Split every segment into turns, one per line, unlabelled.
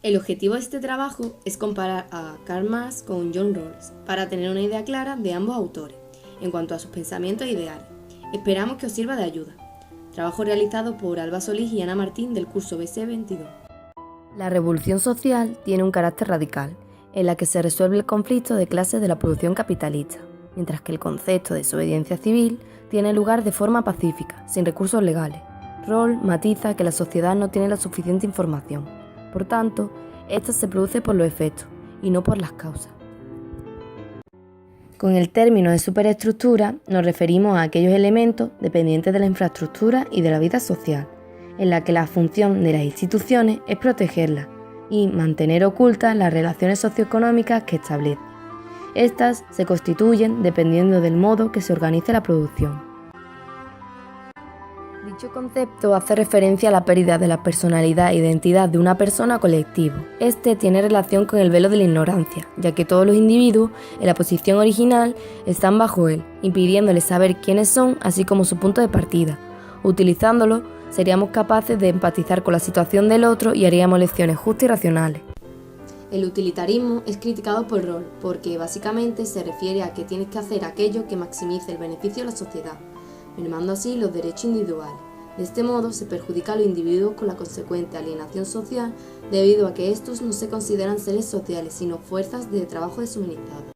El objetivo de este trabajo es comparar a Karl Marx con John Rawls para tener una idea clara de ambos autores en cuanto a sus pensamientos e ideales. Esperamos que os sirva de ayuda. Trabajo realizado por Alba Solís y Ana Martín del curso BC 22.
La revolución social tiene un carácter radical, en la que se resuelve el conflicto de clases de la producción capitalista, mientras que el concepto de desobediencia civil tiene lugar de forma pacífica, sin recursos legales. Rawls matiza que la sociedad no tiene la suficiente información, por tanto, esta se produce por los efectos y no por las causas. Con el término de superestructura nos referimos a aquellos elementos dependientes de la infraestructura y de la vida social, en la que la función de las instituciones es protegerlas y mantener ocultas las relaciones socioeconómicas que establecen. Estas se constituyen dependiendo del modo que se organice la producción. Dicho concepto hace referencia a la pérdida de la personalidad e identidad de una persona o colectivo. Este tiene relación con el velo de la ignorancia, ya que todos los individuos en la posición original están bajo él, impidiéndoles saber quiénes son, así como su punto de partida. Utilizándolo, seríamos capaces de empatizar con la situación del otro y haríamos elecciones justas y racionales.
El utilitarismo es criticado por Rawls porque básicamente se refiere a que tienes que hacer aquello que maximice el beneficio de la sociedad, mermando así los derechos individuales. De este modo se perjudica a los individuos con la consecuente alienación social debido a que estos no se consideran seres sociales sino fuerzas de trabajo desumanizado.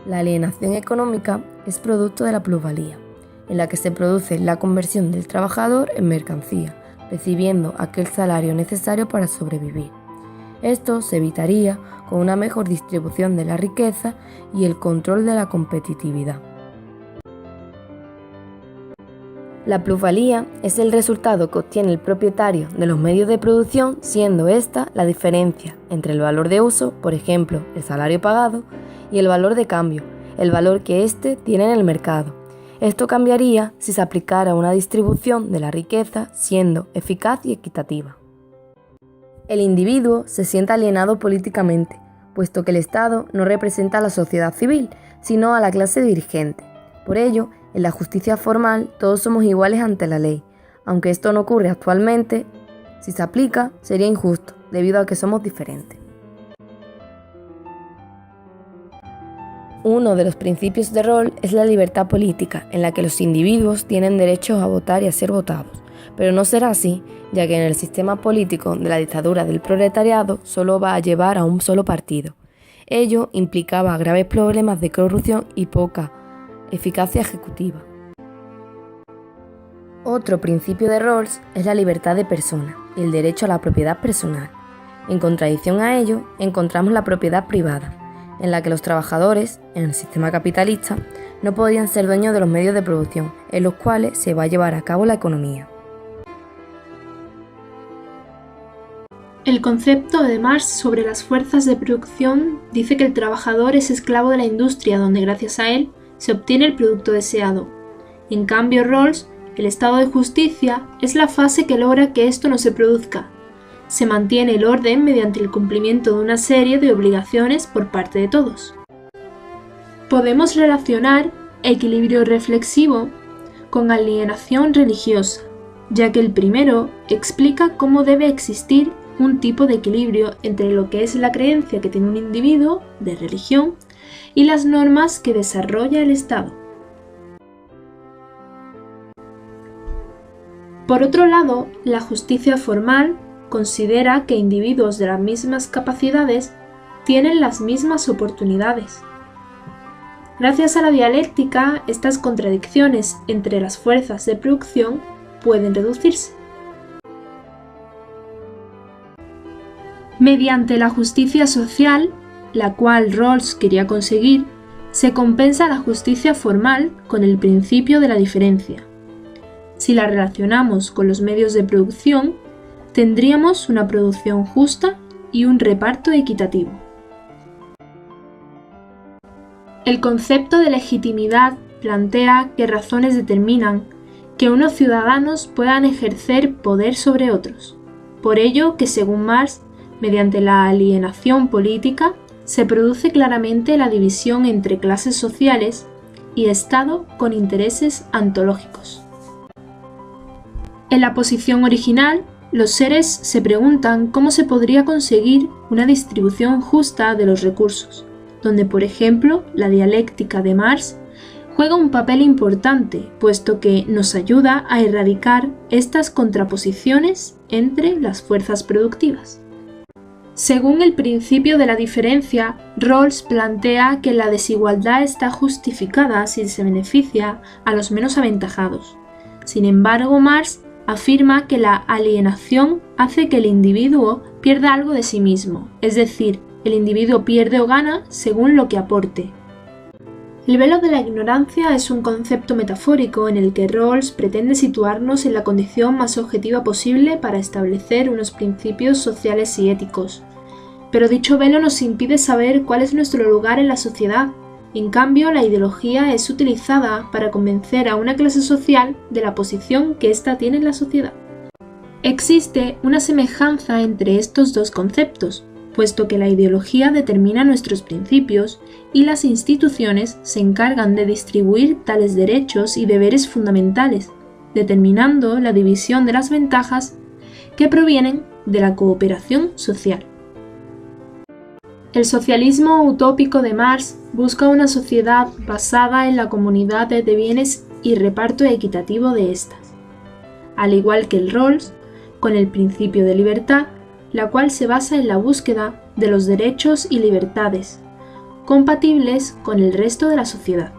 La alienación económica es producto de la plusvalía, en la que se produce la conversión del trabajador en mercancía, recibiendo aquel salario necesario para sobrevivir. Esto se evitaría con una mejor distribución de la riqueza y el control de la competitividad. La plusvalía es el resultado que obtiene el propietario de los medios de producción, siendo esta la diferencia entre el valor de uso, por ejemplo, el salario pagado, y el valor de cambio, el valor que éste tiene en el mercado. Esto cambiaría si se aplicara una distribución de la riqueza siendo eficaz y equitativa. El individuo se siente alienado políticamente, puesto que el Estado no representa a la sociedad civil, sino a la clase dirigente. Por ello, en la justicia formal todos somos iguales ante la ley, aunque esto no ocurre actualmente, si se aplica sería injusto, debido a que somos diferentes. Uno de los principios de Rawls es la libertad política, en la que los individuos tienen derechos a votar y a ser votados, pero no será así, ya que en el sistema político de la dictadura del proletariado solo va a llevar a un solo partido. Ello implicaba graves problemas de corrupción y poca eficacia ejecutiva. Otro principio de Rawls es la libertad de persona y el derecho a la propiedad personal. En contradicción a ello, encontramos la propiedad privada, en la que los trabajadores, en el sistema capitalista, no podían ser dueños de los medios de producción, en los cuales se va a llevar a cabo la economía.
El concepto de Marx sobre las fuerzas de producción dice que el trabajador es esclavo de la industria donde gracias a él se obtiene el producto deseado. En cambio, Rawls, el estado de justicia es la fase que logra que esto no se produzca. Se mantiene el orden mediante el cumplimiento de una serie de obligaciones por parte de todos. Podemos relacionar equilibrio reflexivo con alienación religiosa, ya que el primero explica cómo debe existir un tipo de equilibrio entre lo que es la creencia que tiene un individuo de religión y las normas que desarrolla el Estado. Por otro lado, la justicia formal considera que individuos de las mismas capacidades tienen las mismas oportunidades. Gracias a la dialéctica, estas contradicciones entre las fuerzas de producción pueden reducirse. Mediante la justicia social, la cual Rawls quería conseguir, se compensa la justicia formal con el principio de la diferencia. Si la relacionamos con los medios de producción, tendríamos una producción justa y un reparto equitativo. El concepto de legitimidad plantea qué razones determinan que unos ciudadanos puedan ejercer poder sobre otros. Por ello que, según Marx, mediante la alienación política, se produce claramente la división entre clases sociales y Estado con intereses antológicos. En la posición original, los seres se preguntan cómo se podría conseguir una distribución justa de los recursos, donde por ejemplo la dialéctica de Marx juega un papel importante, puesto que nos ayuda a erradicar estas contraposiciones entre las fuerzas productivas. Según el principio de la diferencia, Rawls plantea que la desigualdad está justificada si se beneficia a los menos aventajados. Sin embargo, Marx afirma que la alienación hace que el individuo pierda algo de sí mismo, es decir, el individuo pierde o gana según lo que aporte. El velo de la ignorancia es un concepto metafórico en el que Rawls pretende situarnos en la condición más objetiva posible para establecer unos principios sociales y éticos. Pero dicho velo nos impide saber cuál es nuestro lugar en la sociedad. En cambio, la ideología es utilizada para convencer a una clase social de la posición que ésta tiene en la sociedad. Existe una semejanza entre estos dos conceptos, puesto que la ideología determina nuestros principios y las instituciones se encargan de distribuir tales derechos y deberes fundamentales, determinando la división de las ventajas que provienen de la cooperación social. El socialismo utópico de Marx busca una sociedad basada en la comunidad de bienes y reparto equitativo de estas, al igual que el Rawls, con el principio de libertad, la cual se basa en la búsqueda de los derechos y libertades compatibles con el resto de la sociedad.